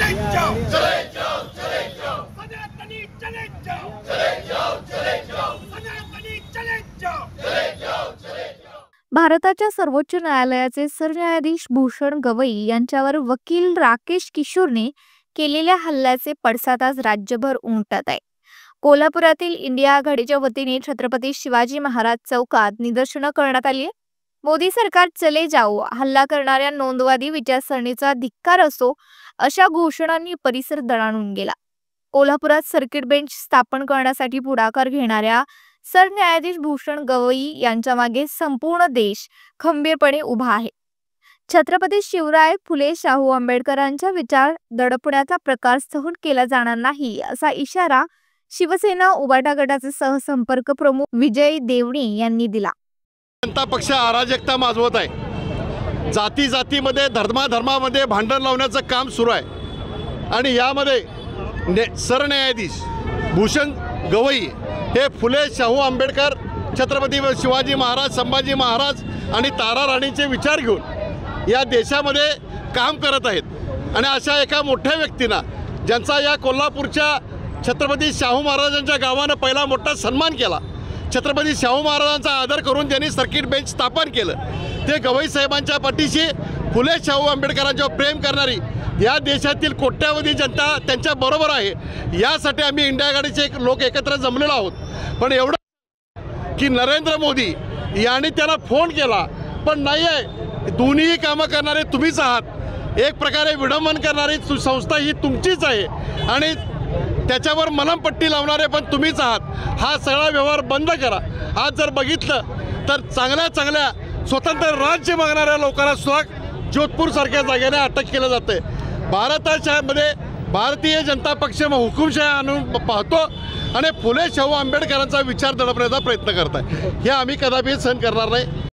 चले जाओ, चले जाओ, चले जाओ, सनातनी चले जाओ, चले जाओ, चले जाओ, सनातनी चले जाओ, चले जाओ, चले जाओ। भारताच्या सर्वोच्च न्यायालयाचे सरन्यायाधीश भूषण गवई यांच्यावर वकील राकेश किशोरने केलेल्या हल्ल्याचे पडसाद आज राज्यभर उमटत आहे। कोल्हापुरातील इंडिया आघाडीच्या वतीने छत्रपती शिवाजी महाराज चौकात निदर्शनं करण्यात आली आहे। मोदी सरकार चले जाओ, हल्ला करणाऱ्या नोंदवादी विचारसरणीचा धिक्कार असो अशा घोषणांनी परिसर दणाणून गेला। कोल्हापुरात सर्किट बेंच स्थापन करण्यासाठी पुढाकार घेणाऱ्या सरन्यायाधीश भूषण गवई यांच्या मागे संपूर्ण देश खंबीरपणे उभा आहे। छत्रपती शिवराय फुले शाहू आंबेडकरांच्या विचार दडपण्याचा प्रकार सहन केला जाणार नाही असा इशारा शिवसेना उबाटा गटाचे सहसंपर्क प्रमुख विजय देवणी यांनी दिला। जनता पक्ष अराजकता माजवत आहे। जाती जातीमध्ये धर्माधर्मामध्ये भांडण लावण्याचं काम सुरू आहे आणि यामध्ये सरन्यायाधीश भूषण गवई हे फुले शाहू आंबेडकर छत्रपती शिवाजी महाराज संभाजी महाराज आणि तारा राणीचे विचार घेऊन या देशामध्ये काम करत आहेत आणि अशा एका मोठ्या व्यक्तींना ज्यांचा या कोल्हापूरच्या छत्रपती शाहू महाराजांच्या गावानं पहिला मोठा सन्मान केला, छत्रपती शाहू महाराजांचा आदर करून त्यांनी सर्किट बेंच स्थापन केलं, ते गवई साहेबांच्या पाठीशी फुले शाहू आंबेडकरांच्यावर प्रेम करणारी या देशातील कोट्यावधी जनता त्यांच्या बरोबर आहे। यासाठी आम्ही इंडिया आघाडीचे लोक एकत्र जमलेलो आहोत। पण एवढं की नरेंद्र मोदी यांनी त्यांना फोन केला पण नाही आहे, दोन्ही कामं करणारे तुम्हीच आहात, एक प्रकारे विडंबन करणारी संस्था ही तुमचीच आहे आणि त्याच्यावर मलमपट्टी लावणारे पण तुम्हीच आहात। हा सगळा व्यवहार बंद करा। आज जर बघितलं तर चांगल्या चांगल्या स्वतंत्र राज्य मागणाऱ्या लोकांना सुद्धा जोधपूरसारख्या जागेने अटक केलं जाते। भारतामध्ये भारतीय जनता पक्ष हुकुमशाही आणून पाहतो आणि फुले शाहू आंबेडकरांचा विचार दडपण्याचा प्रयत्न करत आहे। हे आम्ही कदापि सहन करणार नाही।